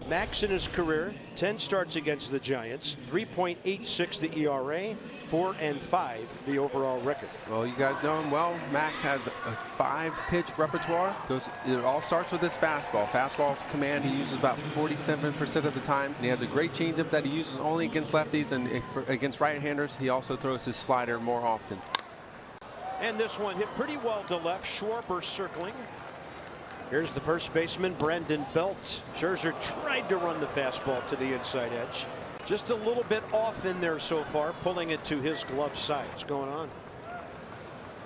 Max in his career, 10 starts against the Giants, 3.86 the ERA, 4-5 the overall record. Well, you guys know him well. Max has a 5-pitch repertoire. It all starts with his fastball. Fastball command he uses about 47% of the time. And he has a great changeup that he uses only against lefties, and against right-handers he also throws his slider more often. And this one hit pretty well to left. Schwarber circling. Here's the first baseman, Brandon Belt. Scherzer tried to run the fastball to the inside edge. Just a little bit off in there so far, pulling it to his glove side. What's going on?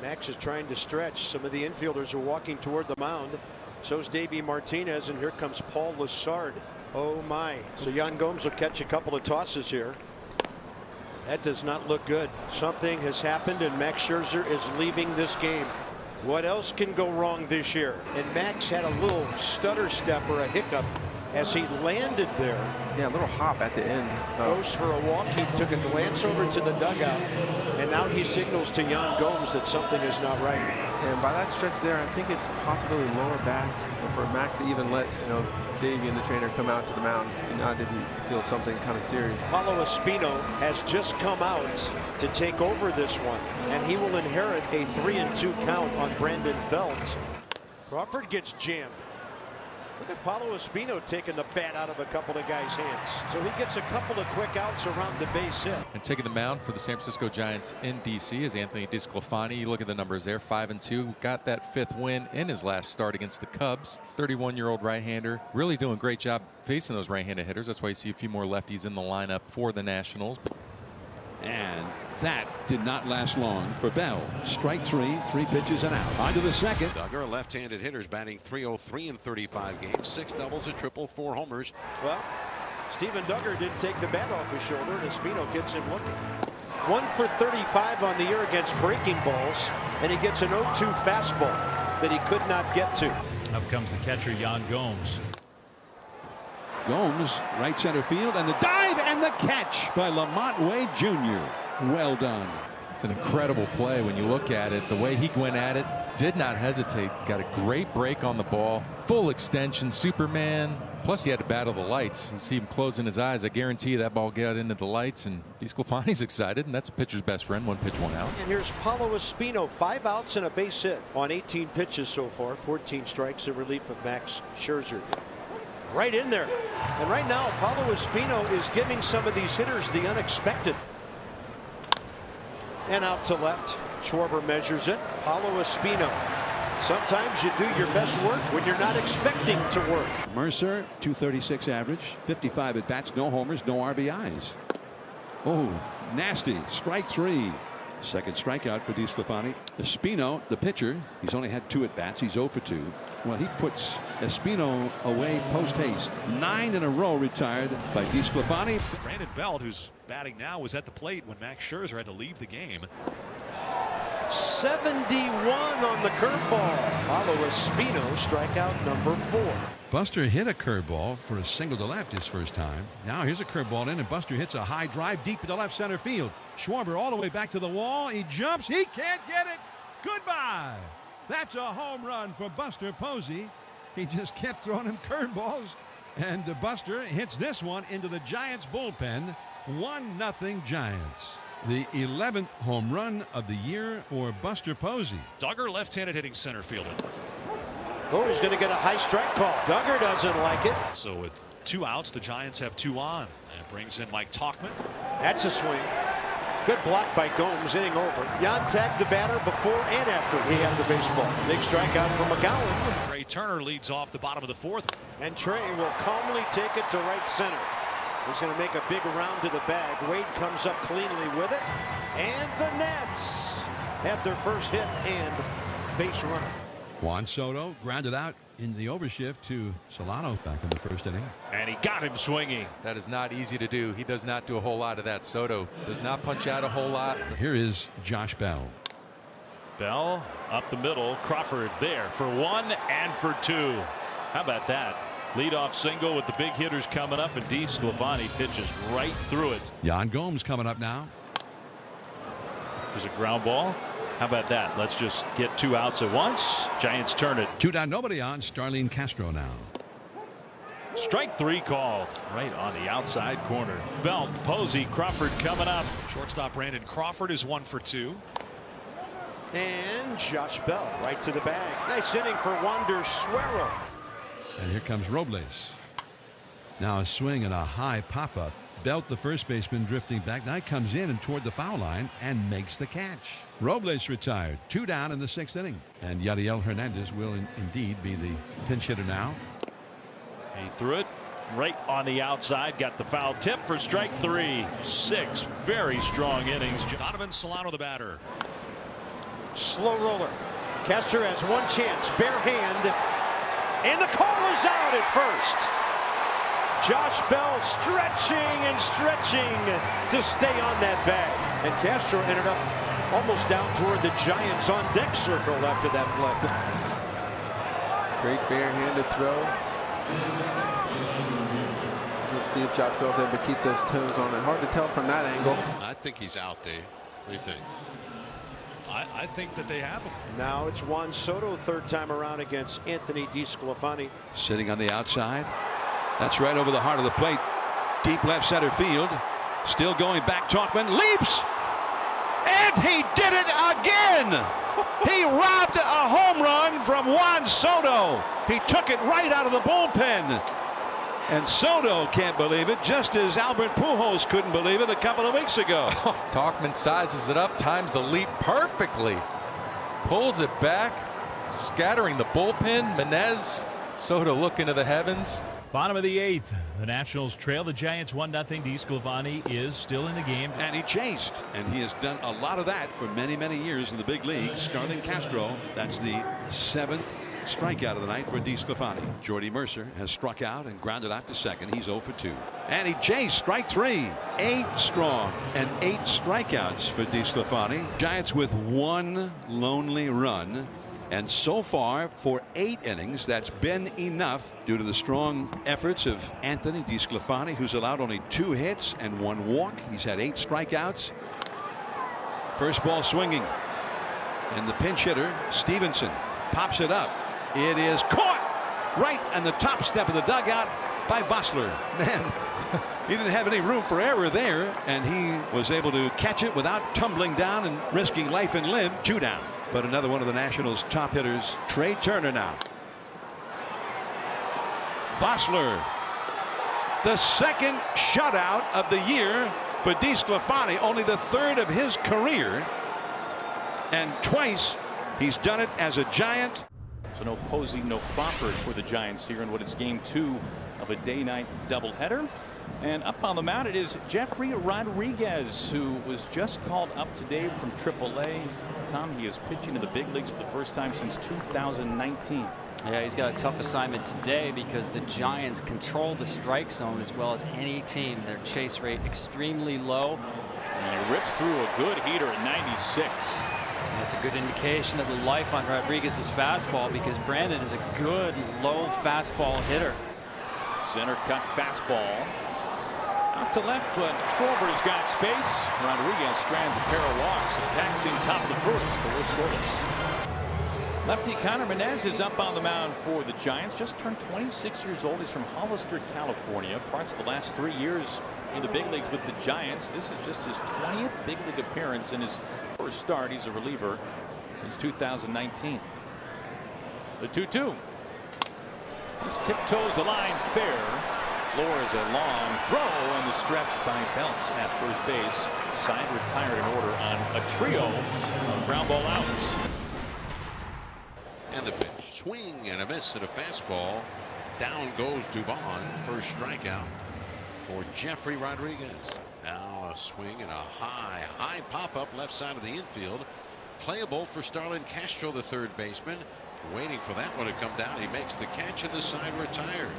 Max is trying to stretch. Some of the infielders are walking toward the mound. So's Davey Martinez, and here comes Paul Lessard. Oh my. So Yan Gomes will catch a couple of tosses here. That does not look good. Something has happened, and Max Scherzer is leaving this game. What else can go wrong this year? And Max had a little stutter step or a hiccup as he landed there. Yeah, a little hop at the end. Goes for a walk. He took a glance over to the dugout, and now he signals to Yan Gomes that something is not right. And by that stretch there, I think it's possibly lower back for Max to even let Davey and the trainer come out to the mound. Now did he feel something kind of serious? Paulo Espino has just come out to take over this one, and he will inherit a 3-2 count on Brandon Belt. Crawford gets jammed. Look at Paulo Espino taking the bat out of a couple of guys' hands. So he gets a couple of quick outs around the base hit. And taking the mound for the San Francisco Giants in D.C. is Anthony DeSclafani. You look at the numbers there, 5-2. Got that 5th win in his last start against the Cubs. 31-year-old right-hander. Really doing a great job facing those right-handed hitters. That's why you see a few more lefties in the lineup for the Nationals. And that did not last long for Bell. Strike 3, 3 pitches and out. On to the second. Duggar, left-handed hitters, batting .303 in 35 games, 6 doubles, a triple, 4 homers. Well, Steven Duggar didn't take the bat off his shoulder, and Espino gets him looking. 1 for 35 on the year against breaking balls, and he gets an 0-2 fastball that he could not get to. Up comes the catcher, Yan Gomes. Gomes, right center field, and the dive and the catch by Lamont Wade Jr. Well done. It's an incredible play when you look at it. The way he went at it, did not hesitate. Got a great break on the ball. Full extension, Superman. Plus he had to battle the lights. You see him closing his eyes. I guarantee you that ball got into the lights, and DeSclafani's excited, and that's a pitcher's best friend. 1 pitch, 1 out. And here's Paulo Espino, 5 outs and a base hit on 18 pitches so far, 14 strikes in relief of Max Scherzer. Right in there. And right now, Paulo Espino is giving some of these hitters the unexpected. And out to left. Schwarber measures it. Paulo Espino. Sometimes you do your best work when you're not expecting to work. Mercer, 236 average, 55 at bats, no homers, no RBIs. Oh, nasty. Strike 3. Second strikeout for DeSclafani. Espino, the pitcher, he's only had 2 at bats. He's 0 for 2. Well, he puts Espino away post haste. 9 in a row retired by DeSclafani. Brandon Belt, who's batting now, was at the plate when Max Scherzer had to leave the game. 71 on the curveball. Paulo Espino, strikeout number 4. Buster hit a curveball for a single to left his first time. Now here's a curveball in, and Buster hits a high drive deep into left center field. Schwarber all the way back to the wall. He jumps. He can't get it. Goodbye. That's a home run for Buster Posey. He just kept throwing him curveballs, and Buster hits this one into the Giants bullpen. 1-0 Giants. The 11th home run of the year for Buster Posey. Duggar, left-handed, hitting center fielder. Oh, he's going to get a high strike call. Duggar doesn't like it. So with 2 outs, the Giants have 2 on. And brings in Mike Tauchman. That's a swing. Good block by Gomes, inning over. Yan tagged the batter before and after he had the baseball. Big strikeout from McGowan. Trey Turner leads off the bottom of the 4th. And Trey will calmly take it to right center. He's going to make a big round to the bag. Wade comes up cleanly with it. And the Nats have their first hit and base runner. Juan Soto grounded out in the overshift to Solano back in the first inning. And he got him swinging. That is not easy to do. He does not do a whole lot of that. Soto does not punch out a whole lot. Here is Josh Bell. Bell up the middle. Crawford there for 1 and for 2. How about that? Leadoff single with the big hitters coming up, and DeSclafani pitches right through it. Yan Gomes coming up now. There's a ground ball. How about that? Let's just get 2 outs at once. Giants turn it. 2 down, nobody on. Starlene Castro now. Strike 3 called right on the outside corner. Belt, Posey, Crawford coming up. Shortstop Brandon Crawford is 1 for 2. And Josh Bell right to the bag. Nice inning for Wander Suero. And here comes Robles. Now a swing and a high pop-up. Belt, the first baseman, drifting back. Now he comes in and toward the foul line and makes the catch. Robles retired. 2 down in the 6th inning. And Yadiel Hernandez will indeed be the pinch hitter now. He threw it right on the outside. Got the foul tip for strike 3. 6 very strong innings. Donovan Solano, the batter. Slow roller. Castro has one chance. Bare hand. And the call is out at first. Josh Bell stretching and stretching to stay on that bag. And Castro ended up almost down toward the Giants on deck circle after that play. Great barehanded throw. Let's see if Josh Bell's able to keep those toes on it. Hard to tell from that angle. I think he's out, Dave. What do you think? I think that they have him. Now it's Juan Soto, third time around against Anthony DeSclafani. Sitting on the outside. That's right over the heart of the plate. Deep left center field. Still going back. Tauchman leaps. And he did it again. He robbed a home run from Juan Soto. He took it right out of the bullpen. And Soto can't believe it, just as Albert Pujols couldn't believe it a couple of weeks ago. Tauchman sizes it up, times the leap perfectly, pulls it back, scattering the bullpen. Menez, Soto looking to the heavens. Bottom of the 8th. The Nationals trail the Giants 1-0. DeSclafani is still in the game. And he chased, and he has done a lot of that for many, many years in the big leagues. Starlin Castro, that's the 7th strikeout of the night for DeSclafani. Jordy Mercer has struck out and grounded out to second. He's 0 for 2. And he chased, strike 3. 8 strong and 8 strikeouts for DeSclafani. Giants with 1 lonely run. And so far, for 8 innings, that's been enough due to the strong efforts of Anthony DeSclafani, who's allowed only 2 hits and 1 walk. He's had 8 strikeouts. First ball swinging. And the pinch hitter, Stevenson, pops it up. It is caught right on the top step of the dugout by Vosler. Man, he didn't have any room for error there, and he was able to catch it without tumbling down and risking life and limb. 2 down. But another one of the Nationals' top hitters, Trey Turner now. Vosler, the 2nd shutout of the year for DeSclafani, only the 3rd of his career, and twice he's done it as a Giant. So no Posey, no Crawford for the Giants here in what is game 2 of a day-night doubleheader. And up on the mound it is Jeffrey Rodriguez, who was just called up today from AAA. Tom, he is pitching in the big leagues for the first time since 2019. Yeah, he's got a tough assignment today because the Giants control the strike zone as well as any team. Their chase rate extremely low. And he rips through a good heater at 96. That's a good indication of the life on Rodriguez's fastball because Brandon is a good low fastball hitter. Center cut fastball. Out to left, but Schwarber's got space. Rodriguez strands a pair of walks, attacking top of the first, but we're scoreless. Lefty Connor Menez is up on the mound for the Giants. Just turned 26 years old. He's from Hollister, California. Parts of the last 3 years in the big leagues with the Giants. This is just his 20th big league appearance in his first start. He's a reliever since 2019. The 2-2. This tiptoes the line fair. Flores a long throw and the stretch by Belt at first base. Side retired in order on a trio of ground ball outs. And the pitch, swing and a miss at a fastball. Down goes Dubon. First strikeout for Jeffrey Rodriguez. Now a swing and a high pop-up left side of the infield. Playable for Starlin Castro, the 3rd baseman. Waiting for that one to come down. He makes the catch and the side retired.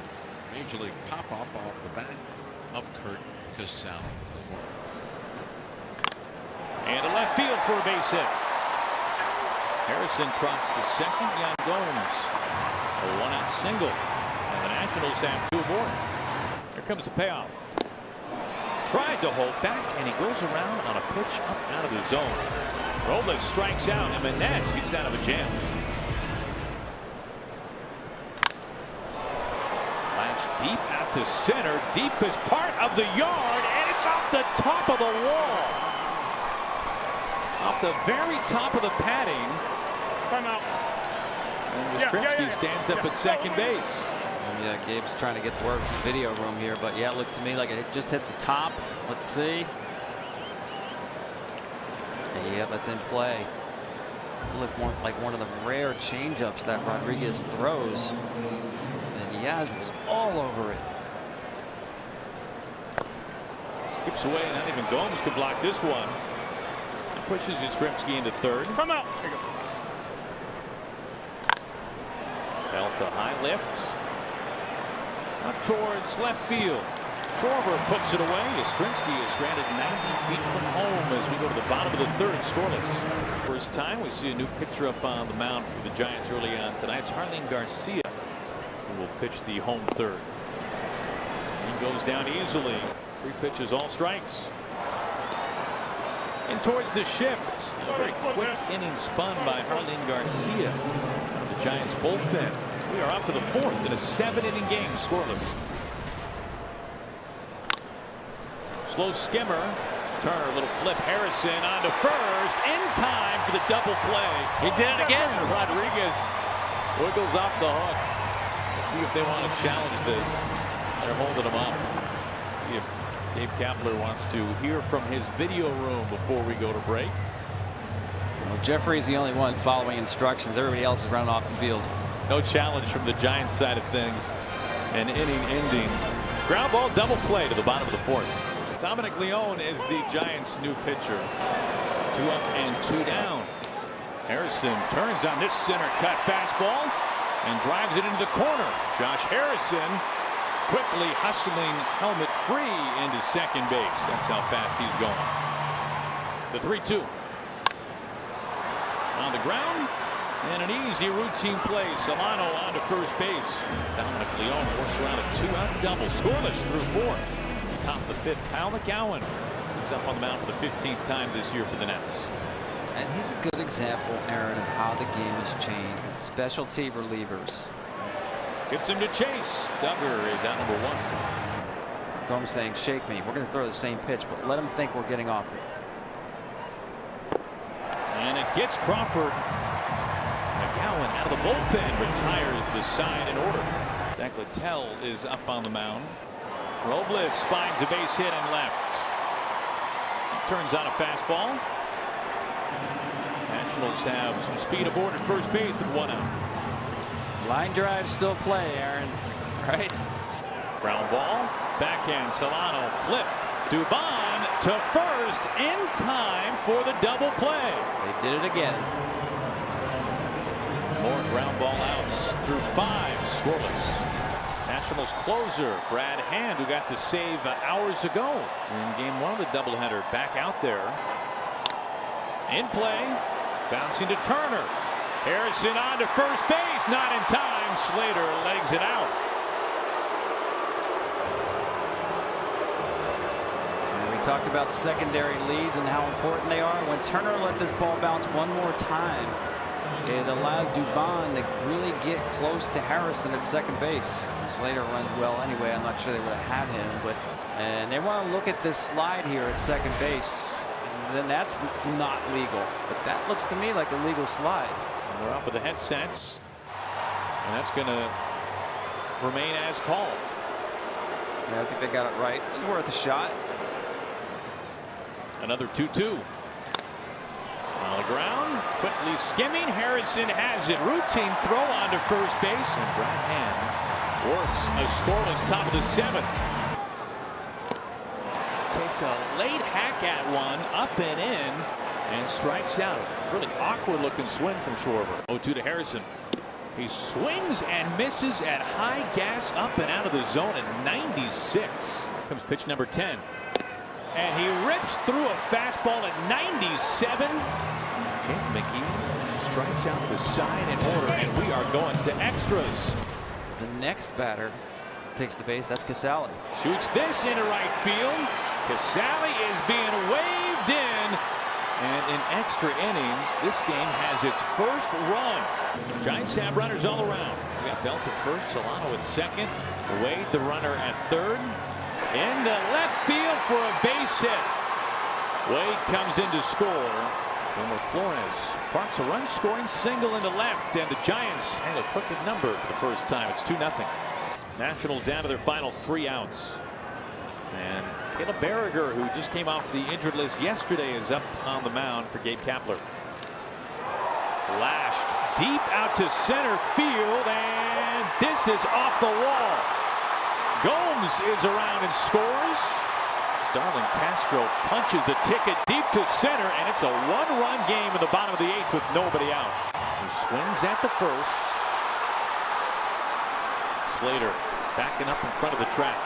Major league pop-up off the bat of Kurt Casale. And a left field for a base hit. Harrison trots to second. Yan Gomes a 1-out single. And the Nationals have 2 aboard. Here comes the payoff. Tried to hold back, and he goes around on a pitch up out of the zone. Robles strikes out, and Menez gets out of a jam. Last deep out to center. Deepest part of the yard, and it's off the top of the wall. Off the very top of the padding. Timeout. And Yastrzemski stands up at second base. Yeah, Gabe's trying to get the word from the video room here, but yeah, it looked to me like it just hit the top. Let's see. Yeah, that's in play. Look like one of the rare changeups that Rodriguez throws, and Yaz was all over it. Skips away, not even Gomes could block this one. And pushes Yastrzemski into third. Come out. Here you go. Bell to high lift. Up towards left field. Schwarber puts it away. Yastrzemski is stranded 90 feet from home as we go to the bottom of the third, scoreless. First time we see a new pitcher up on the mound for the Giants early on tonight. It's Harleen Garcia who will pitch the home third. He goes down easily. 3 pitches, all strikes. And towards the shift. A very quick inning spun by Harleen Garcia out of the Giants bullpen. We are off to the 4th in a 7-inning game, scoreless. Slow skimmer. Turner, little flip. Harrison on to first. In time for the double play. He did it again. Rodriguez wiggles off the hook. Let's see if they want to challenge this. They're holding him up. See if Gabe Kapler wants to hear from his video room before we go to break. Well, Jeffrey's the only one following instructions. Everybody else is running off the field. No challenge from the Giants side of things. An inning ending ground ball double play to the bottom of the 4th. Dominic Leone is the Giants' new pitcher. 2 up and 2 down. Harrison turns on this center cut fastball and drives it into the corner. Josh Harrison quickly hustling helmet free into second base. That's how fast he's going. The 3-2. On the ground. And an easy routine play. Solano on to first base. Dominic Leone works around a 2-out double. Scoreless through 4. Top of the 5th. Pal McGowan is up on the mound for the 15th time this year for the Nats. And he's a good example, Aaron, of how the game has changed. Specialty relievers. Gets him to chase. Duggar is out number 1. Gomes saying, shake me. We're going to throw the same pitch, but let him think we're getting off it. And it gets Crawford. McGowan out of the bullpen retires the side in order. Zach Littell is up on the mound. Robles finds a base hit and left. Turns on a fastball. Nationals have some speed aboard at first base with 1 out. Line drive still play, Aaron. Right? Ground ball. Backhand. Solano flip. Dubon to first in time for the double play. They did it again. More ground ball outs through 5, scoreless. Nationals closer Brad Hand, who got the save hours ago in game 1 of the doubleheader, back out there. In play, bouncing to Turner. Harrison on to first base, not in time. Slater legs it out. And we talked about secondary leads and how important they are. When Turner let this ball bounce one more time, it allowed Dubon to really get close to Harrison at second base. Slater runs well anyway. I'm not sure they would have had him, and they want to look at this slide here at second base. And then that's not legal, but that looks to me like a legal slide. And they're off of the headsets, and that's going to remain as called. Yeah, I think they got it right. It was worth a shot. Another 2-2. On the ground, quickly skimming. Harrison has it. Routine throw onto first base, and Brad Hand works a scoreless top of the 7th. Takes a late hack at one, up and in, and strikes out. Really awkward looking swing from Schwarber. 0-2 to Harrison. He swings and misses at high gas, up and out of the zone at 96. Comes pitch number 10. And he rips through a fastball at 97. Jake McGee strikes out the side in order, and we are going to extras. The next batter takes the base. That's Casale. Shoots this into right field. Casale is being waved in. And in extra innings, this game has its first run. Giants have runners all around. We got Belt at first, Solano at second. Wade, the runner, at third. Into left field for a base hit. Wade comes in to score. Wilmer Flores parks a run-scoring single into left, and the Giants had a crooked number for the first time. It's 2-0. Nationals down to their final 3 outs. And Caleb Berriger, who just came off the injured list yesterday, is up on the mound for Gabe Kapler. Lashed deep out to center field, and this is off the wall. Gomes is around and scores. Starlin Castro punches a ticket deep to center, and it's a 1-run game in the bottom of the 8th with nobody out. He swings at the first. Slater backing up in front of the track.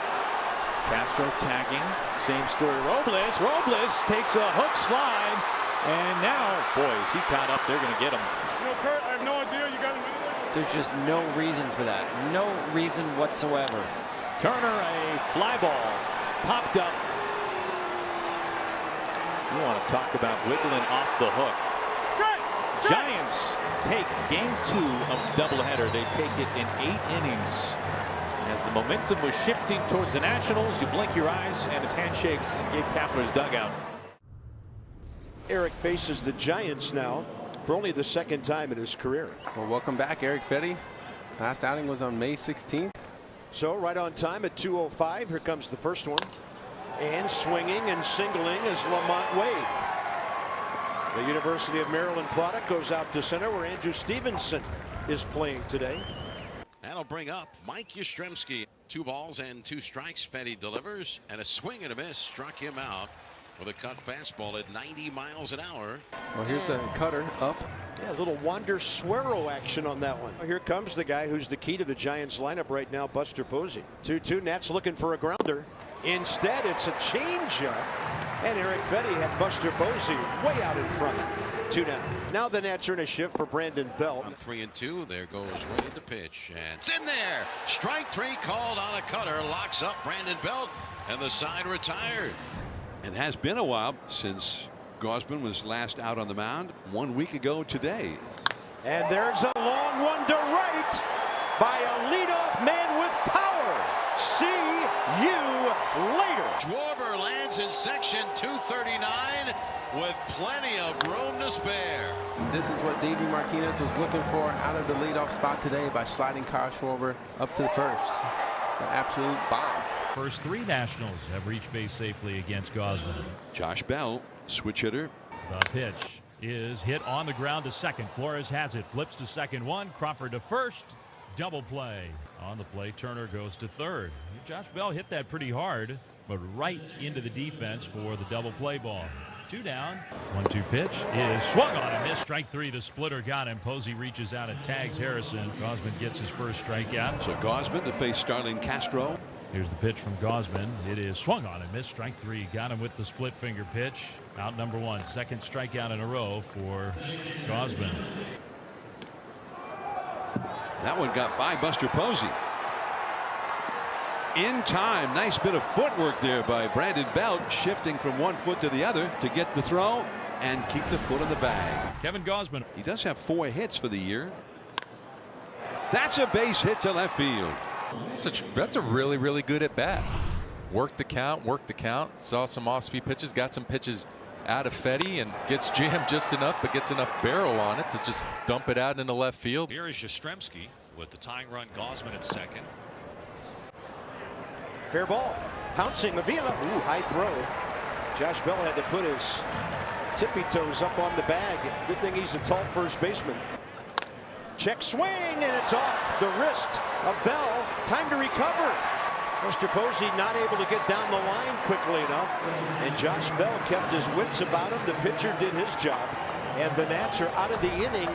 Castro tagging. Same story. Robles takes a hook slide, and now, boy, is he caught up. They're going to get him. You know, Kurt, I have no idea. You got him. There's just no reason for that. No reason whatsoever. Turner, a fly ball popped up. You want to talk about wiggling off the hook. Giants take game 2 of the doubleheader. They take it in 8 innings. As the momentum was shifting towards the Nationals, you blink your eyes and his handshakes in Gabe Kapler's dugout. Eric faces the Giants now for only the 2nd time in his career. Well, welcome back, Eric Fedde. Last outing was on May 16th. So right on time at 2:05. Here comes the first one. And swinging and singling is Lamont Wade. The University of Maryland product goes out to center, where Andrew Stevenson is playing today. That'll bring up Mike Yastrzemski. 2 balls and 2 strikes. Fedde delivers, and a swing and a miss struck him out with a cut fastball at 90 miles an hour. Well, here's the cutter up. Yeah, a little Wander Suero action on that one. Here comes the guy who's the key to the Giants lineup right now, Buster Posey. 2-2. Nats looking for a grounder. Instead, it's a changeup, and Eric Fedde had Buster Posey way out in front. 2-0. Now the Nats are in a shift for Brandon Belt. On 3-2, there goes Wade the pitch, and it's in there. Strike 3 called on a cutter, locks up Brandon Belt, and the side retired. It has been a while since Gausman was last out on the mound. 1 week ago today. And there's a long one to right by a leadoff man with power. See you later. Schwarber lands in section 239 with plenty of room to spare. This is what Davey Martinez was looking for out of the leadoff spot today by sliding Kyle Schwarber up to the first. An absolute bomb. First 3 Nationals have reached base safely against Gausman. Josh Bell, switch hitter. The pitch is hit on the ground to second. Flores has it, flips to second 1. Crawford to first. Double play. On the play, Turner goes to third. Josh Bell hit that pretty hard, but right into the defense for the double play ball. 2 down. 1-2 pitch is swung on and missed. Strike 3. The splitter got him. Posey reaches out and tags Harrison. Gausman gets his first strikeout. So Gausman to face Starlin Castro. Here's the pitch from Gausman. It is swung on and missed. Strike 3. Got him with the split finger pitch. Out number 1. Second strikeout in a row for Gausman. That one got by Buster Posey. In time. Nice bit of footwork there by Brandon Belt, shifting from one foot to the other to get the throw and keep the foot in the bag. Kevin Gausman. He does have 4 hits for the year. That's a base hit to left field. That's a really, really good at bat. Work the count, Saw some off-speed pitches, got some pitches out of Fedde, and gets jammed just enough, but gets enough barrel on it to just dump it out into left field. Here is Yastrzemski with the tying run. Gausman at second. Fair ball. Pouncing Avila. Ooh, high throw. Josh Bell had to put his tippy toes up on the bag. Good thing he's a tall first baseman. Check swing, and it's off the wrist of Bell. Time to recover. Mr. Posey not able to get down the line quickly enough, and Josh Bell kept his wits about him. The pitcher did his job, and the Nats are out of the inning.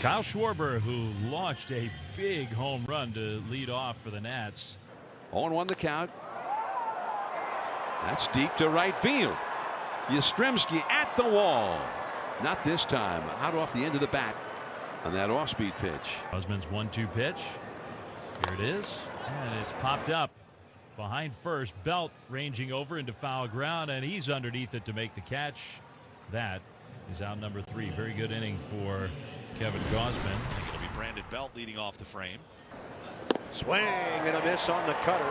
Kyle Schwarber, who launched a big home run to lead off for the Nats. 0-1 the count. That's deep to right field. Yastrzemski at the wall. Not this time. Out off the end of the bat on that off-speed pitch. Gausman's 1-2 pitch. Here it is, and it's popped up behind first. Belt ranging over into foul ground, and he's underneath it to make the catch. That is out number 3. Very good inning for Kevin Gausman. It'll be Brandon Belt leading off the frame. Swing and a miss on the cutter.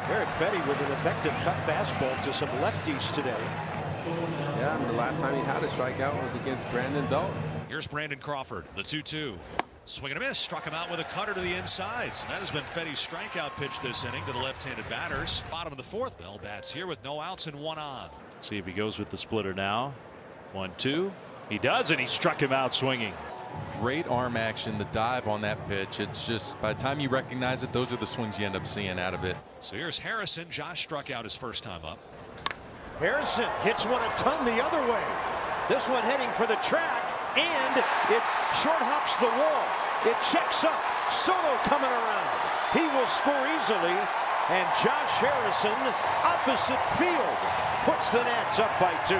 Erick Fedde with an effective cut fastball to some lefties today. Yeah, and the last time he had a strikeout was against Brandon Belt. Here's Brandon Crawford, the 2-2. Swing and a miss, struck him out with a cutter to the inside. So that has been Fedde's strikeout pitch this inning to the left-handed batters. Bottom of the fourth. Bell bats here with no outs and one on. See if he goes with the splitter now. 1-2. He does, and he struck him out swinging. Great arm action, the dive on that pitch. It's just by the time you recognize it, those are the swings you end up seeing out of it. So here's Harrison. Josh struck out his first time up. Harrison hits one a ton the other way. This one heading for the track, and it short hops the wall. It checks up. Soto coming around. He will score easily, and Josh Harrison, opposite field, puts the Nats up by 2.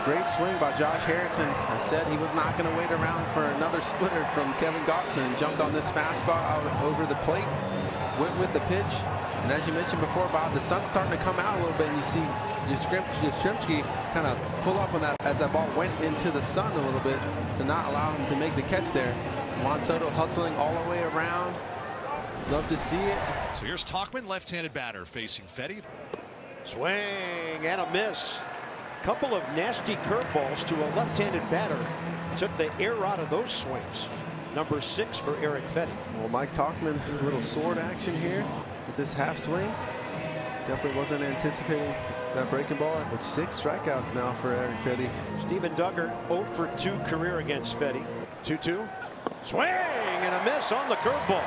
Great swing by Josh Harrison. I said he was not going to wait around for another splitter from Kevin Gausman, and jumped on this fastball out over the plate, went with the pitch. And as you mentioned before, Bob, the sun's starting to come out a little bit, and you see Yastrzemski kind of pull up on that as that ball went into the sun a little bit to not allow him to make the catch there. Juan Soto hustling all the way around. Love to see it. So here's Tauchman, left-handed batter, facing Fedde. Swing and a miss. Couple of nasty curveballs to a left-handed batter. Took the air out of those swings. Number 6 for Erick Fedde. Well, Mike Tauchman, a little sword action here with this half swing. Definitely wasn't anticipating that breaking ball, but 6 strikeouts now for Erick Fedde. Steven Duggar 0 for 2 career against Fedde. 2-2. Swing and a miss on the curveball.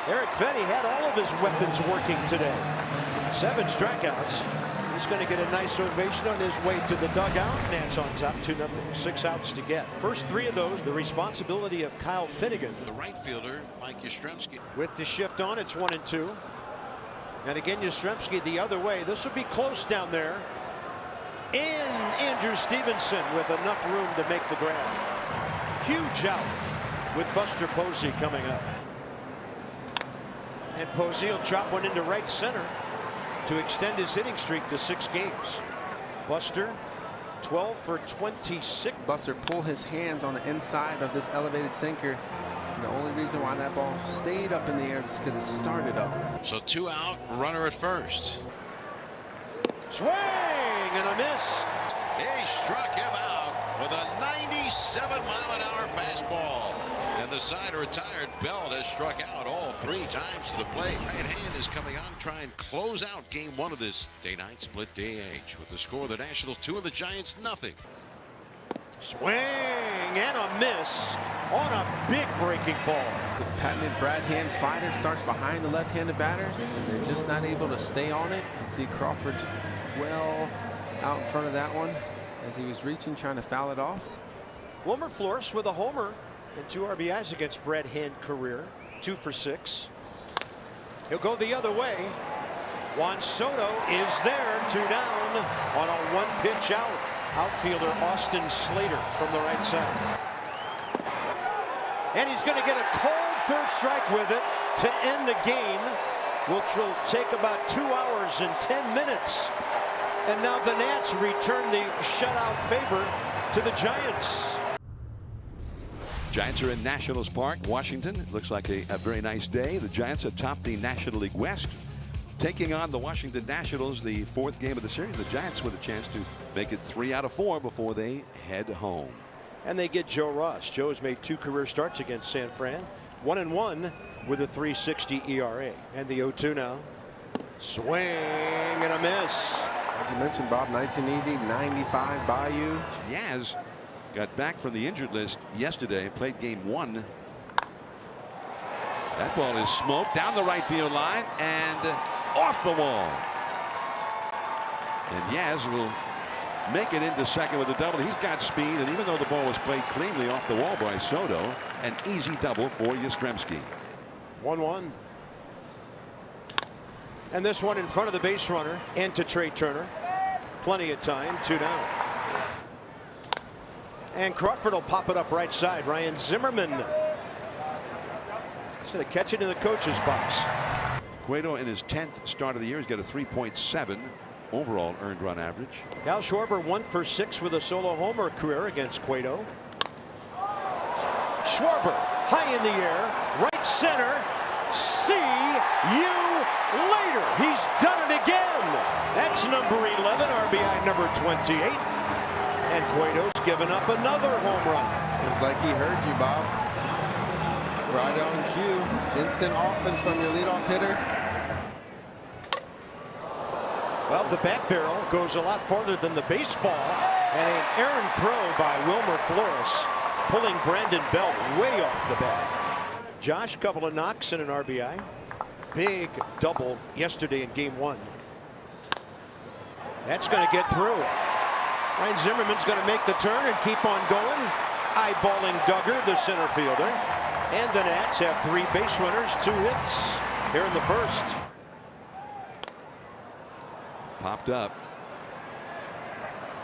Erick Fedde had all of his weapons working today. 7 strikeouts. He's going to get a nice ovation on his way to the dugout. Nats on top 2-0. 6 outs to get. First 3 of those, the responsibility of Kyle Finnegan. The right fielder, Mike Yastrzemski. With the shift on, it's 1-2. And again, Yastrzemski the other way. This would be close down there. And Andrew Stevenson with enough room to make the grab. Huge out with Buster Posey coming up. And Posey will drop one into right center to extend his hitting streak to 6 games. Buster 12 for 26. Buster pulled his hands on the inside of this elevated sinker. And the only reason why that ball stayed up in the air is because it started up. So 2 out, runner at first. Swing and a miss. He struck him out with a 97-mile-an-hour fastball. And the side retired Belt has struck out all 3 times to the plate. Right hand is coming on, try and close out game 1 of this day-night split DH. With the score, the Nationals 2 and the Giants nothing. Swing and a miss on a big breaking ball. The patented Brad Hand slider starts behind the left-handed batters. They're just not able to stay on it. You see Crawford well out in front of that one as he was reaching, trying to foul it off. Wilmer Flores with a homer and 2 RBIs against Brad Hand career. 2 for 6. He'll go the other way. Juan Soto is there, 2 down on a 1-pitch out. Outfielder Austin Slater from the right side. And he's going to get a cold 3rd strike with it to end the game, which will take about 2 hours and 10 minutes. And now the Nats return the shutout favor to the Giants. Giants are in Nationals Park, Washington. It looks like a very nice day. The Giants atop the National League West, taking on the Washington Nationals, the 4th game of the series. The Giants with a chance to make it 3 out of 4 before they head home. And they get Joe Ross. Joe has made 2 career starts against San Fran. 1-1 with a 3.60 ERA. And the 0-2 now. Swing and a miss. As you mentioned, Bob, nice and easy. 95 Bayou. Yaz got back from the injured list yesterday, played game 1. That ball is smoked down the right field line and off the wall. And Yaz will make it into second with a double. He's got speed, and even though the ball was played cleanly off the wall by Soto, an easy double for Yastrzemski. 1-1. And this one in front of the base runner and to Trey Turner. Plenty of time. 2 down. And Crawford will pop it up right side. Ryan Zimmerman is going to catch it in the coach's box. Cueto in his 10th start of the year. He's got a 3.7 overall earned run average. Kyle Schwarber 1 for 6 with a solo homer career against Cueto. Schwarber high in the air, right center, See you later. He's done it again. That's number 11, RBI number 28. And Cueto's given up another home run. Seems like he heard you, Bob. Right on cue. Instant offense from your leadoff hitter. Well, the bat barrel goes a lot farther than the baseball. And an errant throw by Wilmer Flores, pulling Brandon Belt way off the bat. Josh, couple of knocks and an RBI. Big double yesterday in game 1. That's going to get through. Ryan Zimmerman's going to make the turn and keep on going. Eyeballing Duggar, the center fielder. And the Nats have 3 base runners, 2 hits here in the first. Popped up.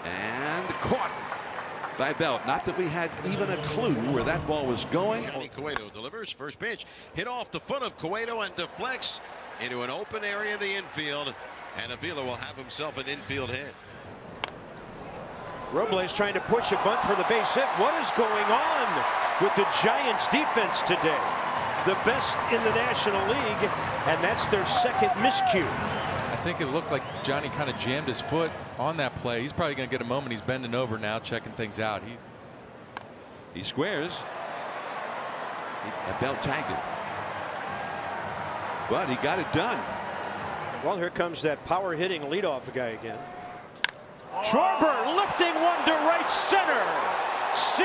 And caught by Belt. Not that we had even a clue where that ball was going. Johnny Cueto delivers. First pitch hit off the foot of Cueto and deflects into an open area in the infield. And Avila will have himself an infield hit. Robles trying to push a bunt for the base hit. What is going on with the Giants defense today? The best in the National League, and that's their second miscue. I think it looked like Johnny kind of jammed his foot on that play. He's probably going to get a moment. He's bending over now, checking things out. He squares. And Belt tagged it. But he got it done. Well, here comes that power hitting leadoff guy again. Schwarber lifting one to right center. See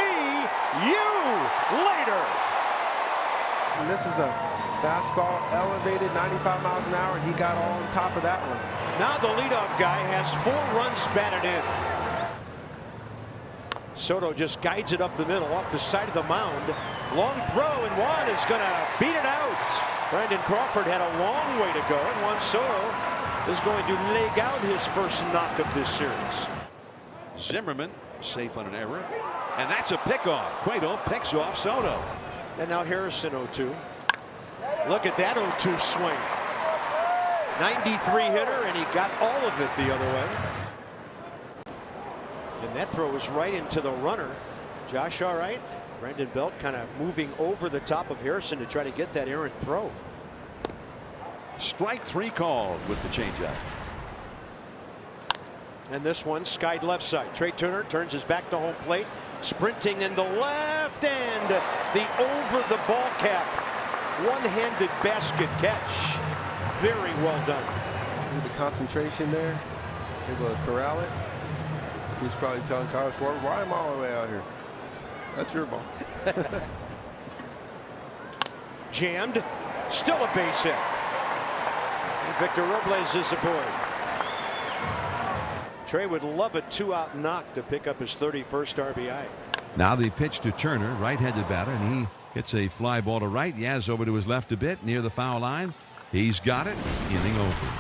you later. And this is a fastball elevated 95 miles an hour, and he got on top of that one. Now the leadoff guy has 4 runs batted in. Soto just guides it up the middle off the side of the mound. Long throw, and Juan is going to beat it out. Brandon Crawford had a long way to go, and Juan Soto is going to leg out his first knock of this series. Zimmerman safe on an error. And that's a pickoff. Cueto picks off Soto. And now Harrison 0-2. Look at that 0-2 swing. 93 hitter, and he got all of it the other way. And that throw was right into the runner. Josh, all right. Brandon Belt kind of moving over the top of Harrison to try to get that errant throw. Strike 3 called with the changeup. And this one skied left side. Trey Turner turns his back to home plate, sprinting in the left end. The over the ball cap. One-handed basket catch. Very well done. The concentration there. Able to corral it. He's probably telling Kyle Schwarber, why am I all the way out here? That's your ball. Jammed. Still a base hit. And Victor Robles is aboard. Trey would love a 2-out knock to pick up his 31st RBI. Now the pitch to Turner, right-handed batter, and he hits a fly ball to right. Yaz over to his left a bit near the foul line. He's got it. Inning over.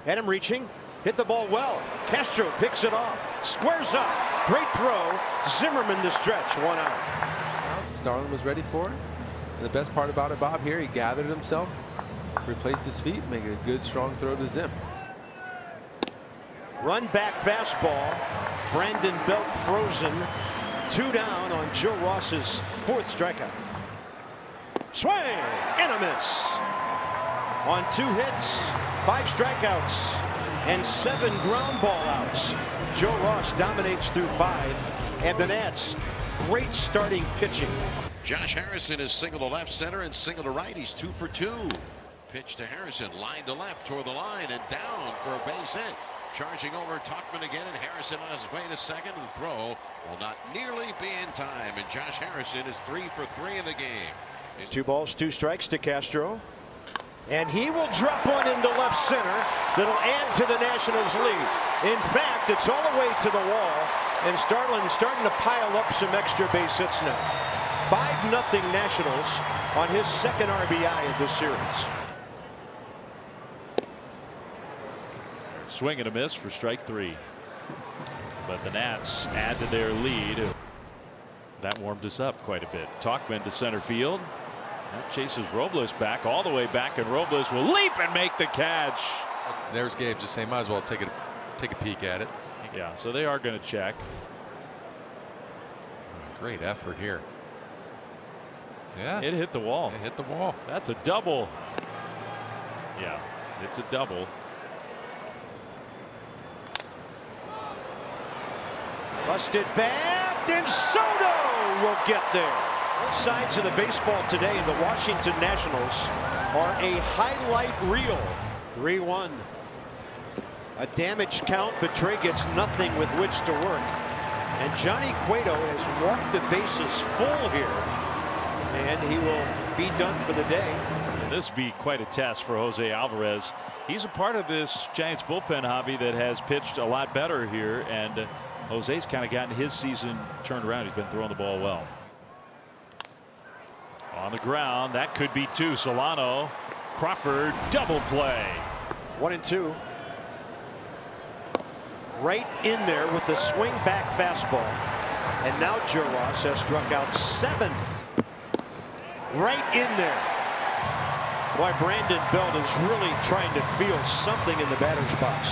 Had him reaching. Hit the ball well. Castro picks it off. Squares up. Great throw. Zimmerman the stretch. 1 out. Starlin was ready for it. And the best part about it, Bob, here he gathered himself, replaced his feet, make a good strong throw to Zim. Run back fastball. Brandon Belt frozen. 2 down on Joe Ross's 4th strikeout. Swing and a miss. On 2 hits, 5 strikeouts, and 7 ground ball outs. Joe Ross dominates through 5, and the Nats, great starting pitching. Josh Harrison is single to left center and single to right. He's 2 for 2. Pitch to Harrison, line to left toward the line and down for a base hit. Charging over Tauchman again, and Harrison on his way to second, and the throw will not nearly be in time. And Josh Harrison is 3 for 3 in the game. 2 balls, 2 strikes to Castro. And he will drop one into left center that'll add to the Nationals lead. In fact, it's all the way to the wall, and Starlin starting to pile up some extra base hits now. 5-0 Nationals on his 2nd RBI of this series. Swing and a miss for strike 3. But the Nats add to their lead. That warmed us up quite a bit. Tauchman to center field. That chases Robles back all the way back, and Robles will leap and make the catch. There's Gabe just saying might as well take a peek at it. Yeah, so they are going to check. Great effort here. Yeah. It hit the wall. It hit the wall. That's a double. Yeah, it's a double. Busted bat, and Soto will get there. Both sides of the baseball today, the Washington Nationals are a highlight reel. 3-1. A damage count, but Trey gets nothing with which to work. And Johnny Cueto has walked the bases full here, and he will be done for the day. And this be quite a test for Jose Alvarez. He's a part of this Giants bullpen, Javi, that has pitched a lot better here, and Jose's kind of gotten his season turned around. He's been throwing the ball well. On the ground, that could be two. Solano, Crawford, double play. 1-2. Right in there with the swing back fastball. And now Joe Ross has struck out 7. Right in there. Boy, Brandon Belt is really trying to feel something in the batter's box.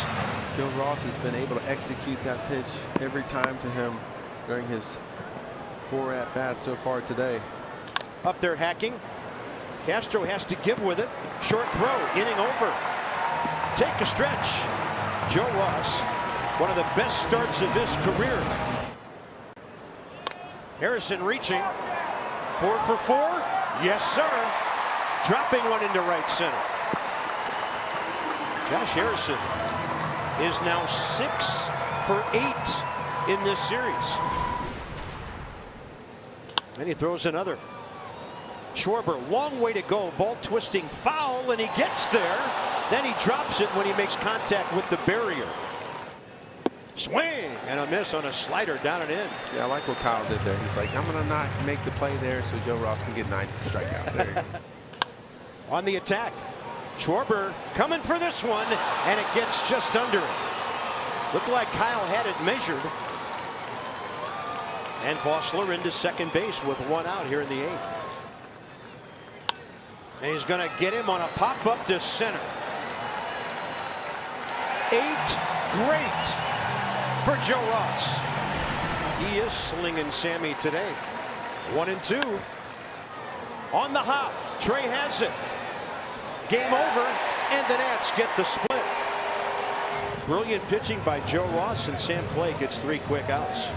Joe Ross has been able to execute that pitch every time to him during his 4 at-bats so far today. Up there hacking. Castro has to give with it. Short throw, inning over. Take a stretch. Joe Ross, one of the best starts of his career. Harrison reaching. 4 for 4. Yes, sir. Dropping one into right center. Josh Harrison is now 6 for 8 in this series. And he throws another. Schwarber, long way to go. Ball twisting foul, and he gets there. Then he drops it when he makes contact with the barrier. Swing and a miss on a slider down and in. See, I like what Kyle did there. He's like, I'm going to not make the play there so Joe Ross can get 9 strikeouts. There you go. On the attack, Schwarber coming for this one, and it gets just under it. Looked like Kyle had it measured. And Vossler into second base with 1 out here in the 8th. And he's going to get him on a pop up to center. 8 great for Joe Ross. He is slinging Sammy today. 1-2. On the hop, Trey has it. Game over, and the Nats get the split. Brilliant pitching by Joe Ross, and Sam Clay gets 3 quick outs.